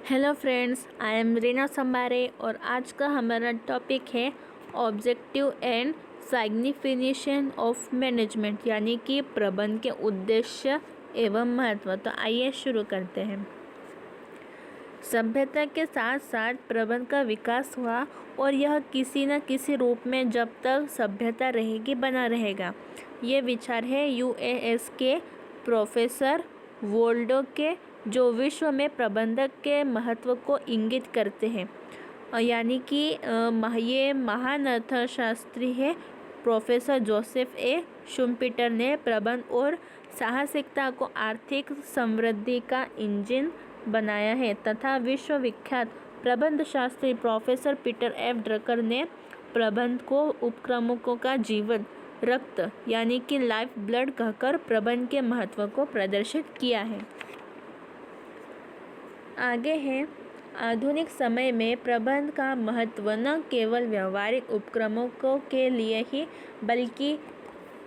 Hello friends, I am Reena Sambare और आज का हमारा टॉपिक है objective and signification of management, यानी कि प्रबंधन के उद्देश्य एवं महत्व। तो आइए शुरू करते हैं। सभ्यता के साथ साथ प्रबंधन का विकास हुआ और यह किसी न किसी रूप में जब तक सभ्यता रहेगी बना रहेगा। ये विचार है यूएस के प्रोफेसर वोल्डो के, जो विश्व में प्रबंधक के महत्व को इंगित करते हैं। यानी कि ये महान अर्थशास्त्री है प्रोफेसर जोसेफ ए शुम्पीटर ने प्रबंधन और साहसिकता को आर्थिक समृद्धि का इंजन बनाया है, तथा विश्वविख्यात प्रबंधशास्त्री प्रोफेसर पीटर एफ ड्रकर ने प्रबंधन को उपक्रमों का जीवन रक्त यानी कि लाइफ ब्लड कहकर प्रबंधन के महत्व को प्रदर्शित किया है। आगे है, आधुनिक समय में प्रबंधन का महत्व न केवल व्यावहारिक उपक्रमों के लिए ही बल्कि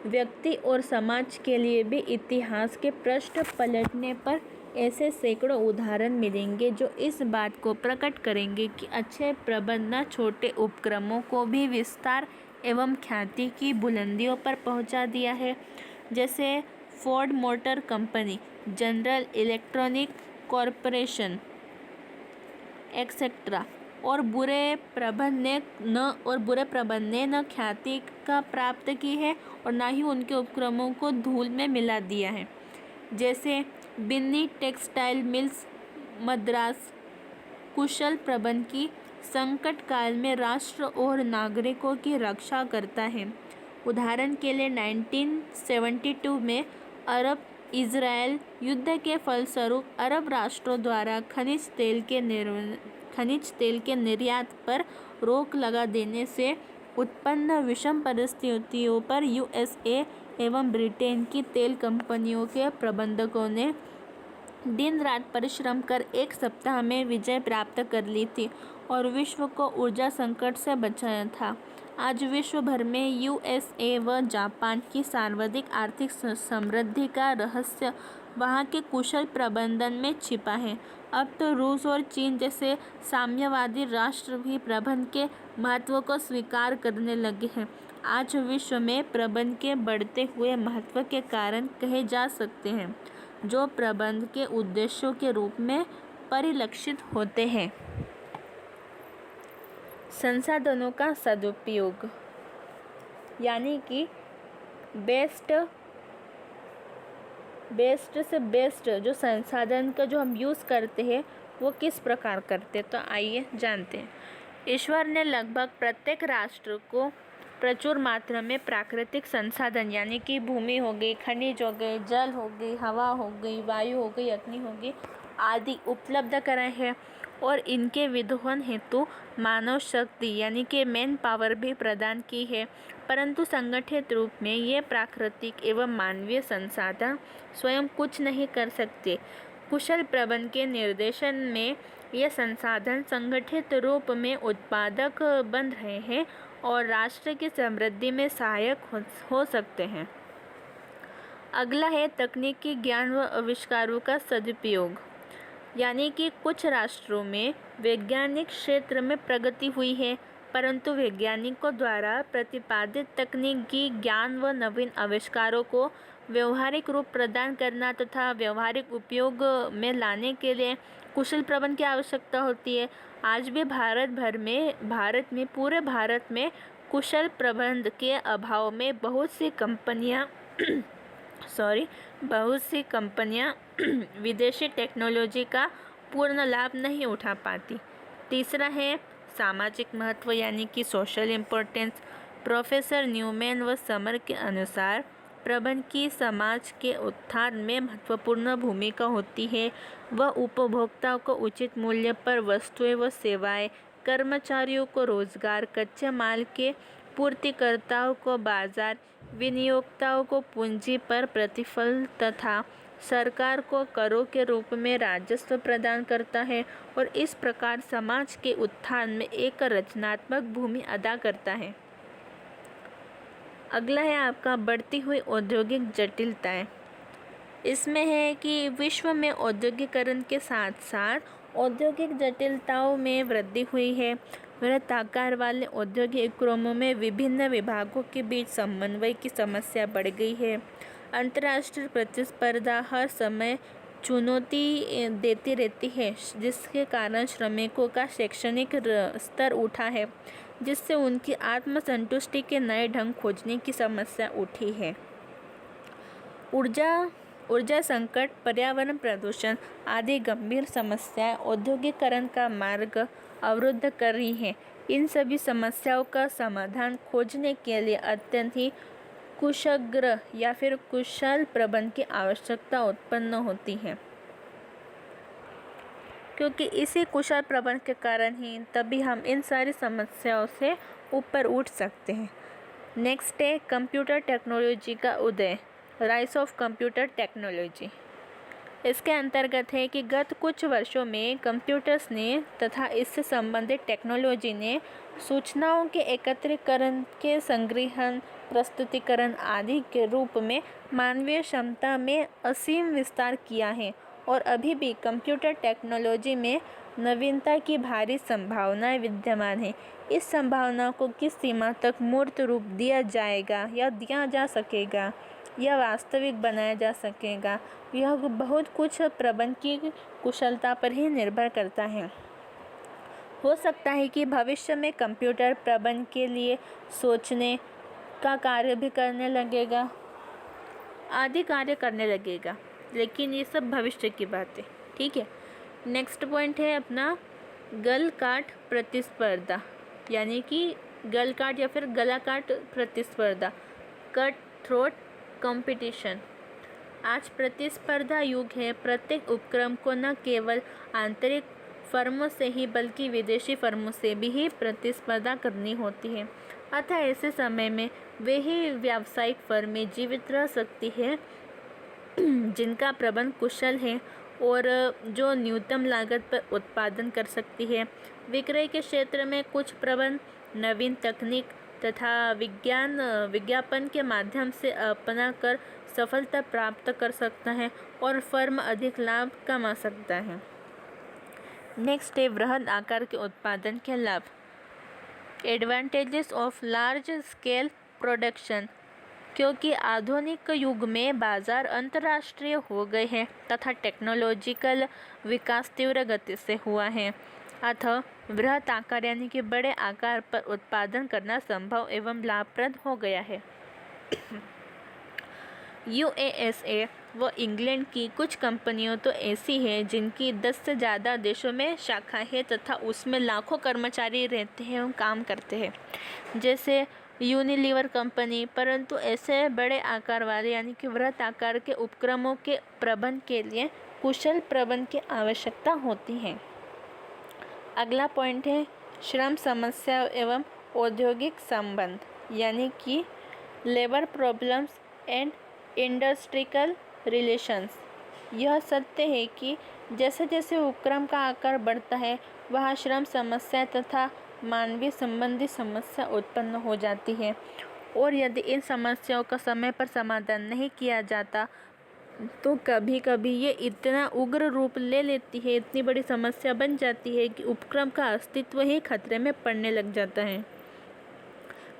व्यक्ति और समाज के लिए भी। इतिहास के पृष्ठ पलटने पर ऐसे सैकड़ों उदाहरण मिलेंगे जो इस बात को प्रकट करेंगे कि अच्छे प्रबंधन छोटे उपक्रमों को भी विस्तार एवं ख्याति की बुलंदियों पर पहुंचा दिया है। जैसे Ford motor company, general electronic corporation etcetera. और बुरे प्रबंधन ने न ख्याति का प्राप्त की है और न ही उनके उपक्रमों को धूल में मिला दिया है। जैसे बिन्नी टेक्सटाइल मिल्स मद्रास कुशल प्रबंधन की संकट काल में राष्ट्र और नागरिकों की रक्षा करता है। उदाहरण के लिए 1972 में अरब इजराइल युद्ध के फलस्वरूप अरब राष्ट्रों द्वारा खनिज तेल के निर्यात पर रोक लगा देने से उत्पन्न विषम परिस्थितियों पर यूएसए एवं ब्रिटेन की तेल कंपनियों के प्रबंधकों ने दिन रात परिश्रम कर एक सप्ताह में विजय प्राप्त कर ली थी और विश्व को ऊर्जा संकट से बचाया था। आज विश्व भर में यूएसए व जापान की सर्वाधिक आर्थिक समृद्धि का रहस्य वहाँ के कुशल प्रबंधन में छिपा है। अब तो रूस और चीन जैसे साम्यवादी राष्ट्र भी प्रबंधन के महत्व को स्वीकार करने लगे हैं। आज विश्व में प्रबंधन के बढ़ते हुए महत्व के कारण कहे जा सकते हैं, जो प्रबंधन के उद्देश्यों के रूप में परिलक्षित होते हैं। संसाधनों का सदुपयोग, यानी कि बेस्ट से बेस्ट जो संसाधन का जो हम यूज़ करते हैं वो किस प्रकार करते हैं। तो आइए जानते हैं। ईश्वर ने लगभग प्रत्येक राष्ट्र को प्रचुर मात्रा में प्राकृतिक संसाधन यानी कि भूमि हो गई, खनिज हो गए, जल हो गई, हवा हो गई, वायु हो गई, अग्नि हो गई आदि उपलब्ध कराए हैं और इनके विदोहन हेतु मानव शक्ति यानी कि मैन पावर भी प्रदान की है। परंतु संगठित रूप में ये प्राकृतिक एवं मानवीय संसाधन स्वयं कुछ नहीं कर सकते। कुशल प्रबंधन के निर्देशन में ये संसाधन संगठित रूप में उत्पादक बन रहे हैं और राष्ट्र की समृद्धि में सहायक हो सकते हैं। अगला है तकनीकी ज्ञान व आविष्कारों का सदुपयोग, यानी कि कुछ राष्ट्रों में वैज्ञानिक क्षेत्र में प्रगति हुई है, परंतु वैज्ञानिकों द्वारा प्रतिपादित तकनीकी ज्ञान व नवीन आविष्कारों को व्यवहारिक रूप प्रदान करना तथा व्यवहारिक उपयोग में लाने के लिए कुशल प्रबंधन की आवश्यकता होती है। आज भी पूरे भारत में कुशल प्रबंधन के अभाव में बहुत सी कंपनियां विदेशी टेक्नोलॉजी का पूर्ण लाभ नहीं उठा पाती। तीसरा है सामाजिक महत्व, यानी कि सोशल इम्पोर्टेंस। प्रोफेसर न्यूमैन व समर के अनुसार प्रबंधन की समाज के उत्थान में महत्वपूर्ण भूमिका होती है। वह उपभोक्ताओं को उचित मूल्य पर वस्तुएं व सेवाएं, कर्मचारियों को रोजगार, कच्चे माल के पूर्तिकर्ताओं को बाजार, विनियोक्ताओं को पूंजी पर प्रतिफल तथा सरकार को करों के रूप में राजस्व प्रदान करता है और इस प्रकार समाज के उत्थान में एक रचनात्मक भूमिका अदा करता है। अगला है आपका बढ़ती हुई औद्योगिक जटिलताएं। इसमें है कि विश्व में औद्योगिकरण के साथ साथ औद्योगिक जटिलताओं में वृद्धि हुई है। वृहत आकार वाले औद्योगिक उपक्रमों में विभिन्न विभागों के बीच समन्वय की समस्या बढ़ गई है। अंतर्राष्ट्रीय प्रतिस्पर्धा हर समय चुनौती देती रहती है, जिसके कारण श्रमिकों का शैक्षणिक स्तर उठा है, जिससे उनकी आत्मसंतुष्टि के नए ढंग खोजने की समस्या उठी है। ऊर्जा संकट, पर्यावरण प्रदूषण आदि गंभीर समस्याएं औद्योगिकरण का मार्ग अवरुद्ध कर रही हैं। इन सभी समस्याओं का समाधान खोजने के लिए अत्यंत ही कुशग्र या फिर कुशल प्रबंधन की आवश्यकता उत्पन्न होती है, क्योंकि इसी कुशल प्रबंधन के कारण ही तभी हम इन सारी समस्याओं से ऊपर उठ सकते हैं। नेक्स्ट है कंप्यूटर टेक्नोलॉजी का उदय, राइज ऑफ कंप्यूटर टेक्नोलॉजी। इसके अंतर्गत है कि गत कुछ वर्षों में कंप्यूटर्स ने तथा इससे संबंधित टेक्नोलॉजी ने सूचनाओं के एकत्रीकरण के संग्रहण, प्रस्तुतिकरण आदि के रूप में मानवीय क्षमता में असीम विस्तार किया है और अभी भी कंप्यूटर टेक्नोलॉजी में नवीनता की भारी संभावनाएं विद्यमान है। इस संभावना को किस सीमा तक मूर्त रूप दिया जाएगा या दिया जा सकेगा या वास्तविक बनाया जा सकेगा, यह बहुत कुछ प्रबंधन की कुशलता पर ही निर्भर करता है। हो सकता है कि भविष्य में कंप्यूटर प्रबंधन के लिए सोचने का कार्य भी करने लगेगा, आदि कार्य करने लगेगा, लेकिन ये सब भविष्य की बात है। ठीक है। नेक्स्ट पॉइंट है अपना गल काट प्रतिस्पर्धा, यानी कि गल काट या फिर गला काट प्रतिस्पर्धा, कट थ्रोट कंपटीशन। आज प्रतिस्पर्धा युग है। प्रत्येक उपक्रम को न केवल आंतरिक फर्मों से ही बल्कि विदेशी फर्मों से भी ही प्रतिस्पर्धा करनी होती है। अतः ऐसे समय में वे ही व्यावसायिक फर्में जीवित रह सकती है जिनका प्रबंधन कुशल है और जो न्यूनतम लागत पर उत्पादन कर सकती है। विक्रय के क्षेत्र में कुछ प्रबंधन नवीन तकनीक तथा विज्ञापन के माध्यम से अपना कर सफलता प्राप्त कर सकता है और फर्म अधिक लाभ कमा सकता है। नेक्स्ट है वृहद आकार के उत्पादन के लाभ, advantages of large scale production. क्योंकि आधुनिक युग में बाजार अंतर्राष्ट्रीय हो गए हैं तथा टेक्नोलॉजिकल विकास तीव्र गति से हुआ है, अतः वृहद आकार यानी कि बड़े आकार पर उत्पादन करना संभव एवं लाभप्रद हो गया है। यूएसए व इंग्लैंड की कुछ कंपनियां तो ऐसी हैं जिनकी 10 से ज़्यादा देशों में शाखा है तथा उसमें लाखों कर्मचारी रहते हैं एवं काम करते हैं, जैसे यूनिलीवर कंपनी। परंतु ऐसे बड़े आकार वाले यानी कि वृहद आकार के उपक्रमों के प्रबंधन के लिए कुशल प्रबंधन की आवश्यकता होती है। अगला पॉइंट है श्रम समस्या एवं औद्योगिक संबंध, यानी कि labour problems and industrial relations. यह सत्य है कि जैसे जैसे उपक्रम का आकार बढ़ता है वहाँ श्रम समस्या तथा मानवीय संबंधी समस्या उत्पन्न हो जाती है और यदि इन समस्याओं का समय पर समाधान नहीं किया जाता तो कभी कभी ये इतना उग्र रूप ले लेती है, इतनी बड़ी समस्या बन जाती है कि उपक्रम का अस्तित्व ही खतरे में पड़ने लग जाता है।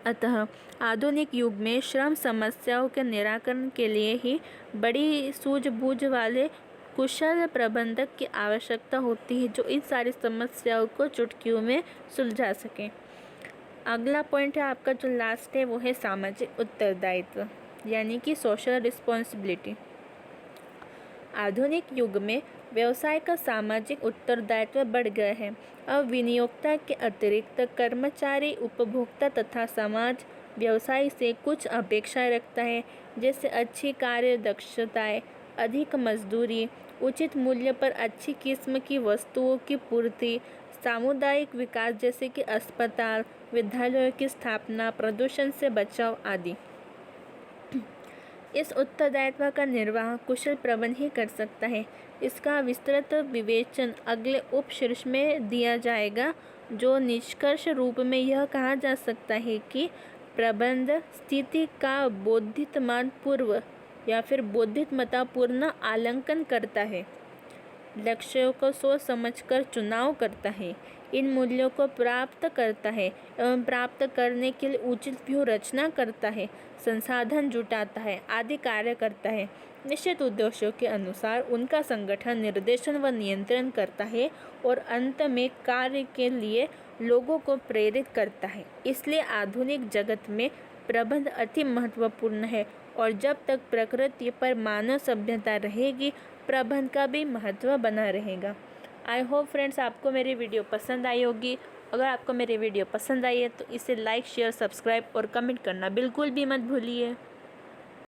अतः आधुनिक युग में श्रम समस्याओं के निराकरण के लिए ही बड़ी सूझबूझ वाले कुशल प्रबंधक की आवश्यकता होती है जो इन सारी समस्याओं को चुटकियों में सुलझा सकें। अगला पॉइंट है आपका जो लास्ट है वो है सामाजिक उत्तरदायित्व, यानी कि सोशल रिस्पॉन्सिबिलिटी। आधुनिक युग में व्यवसाय का सामाजिक उत्तरदायित्व बढ़ गया है। अब विनियोक्ता के अतिरिक्त कर्मचारी, उपभोक्ता तथा समाज व्यवसाय से कुछ अपेक्षाएं रखता है, जैसे अच्छी कार्य दक्षताएं, अधिक मजदूरी, उचित मूल्य पर अच्छी किस्म की वस्तुओं की पूर्ति, सामुदायिक विकास जैसे कि अस्पताल, विद्यालयों की स्थापना, प्रदूषण से बचाव आदि। इस उत्तरदायित्व का निर्वाह कुशल प्रबंधन ही कर सकता है। इसका विस्तृत विवेचन अगले उपशीर्ष में दिया जाएगा, जो निष्कर्ष रूप में यह कहा जा सकता है कि प्रबंध स्थिति का बोधितमान पूर्व या फिर बौद्धिकतापूर्ण आकलन करता है, लक्ष्यों को सोच समझकर चुनाव करता है, इन मूल्यों को प्राप्त करता है एवं प्राप्त करने के लिए उचित व्यूह रचना करता है, संसाधन जुटाता है आदि कार्य करता है। निश्चित उद्देश्यों के अनुसार उनका संगठन, निर्देशन व नियंत्रण करता है और अंत में कार्य के लिए लोगों को प्रेरित करता है। इसलिए आधुनिक जगत में प्रबंध अति महत्वपूर्ण है और जब तक प्रकृति पर मानव सभ्यता रहेगी, प्रबंध का भी महत्व बना रहेगा। आई होप फ्रेंड्स आपको मेरी वीडियो पसंद आई होगी। अगर आपको मेरी वीडियो पसंद आई है तो इसे लाइक, शेयर, सब्सक्राइब और कमेंट करना बिल्कुल भी मत भूलिए।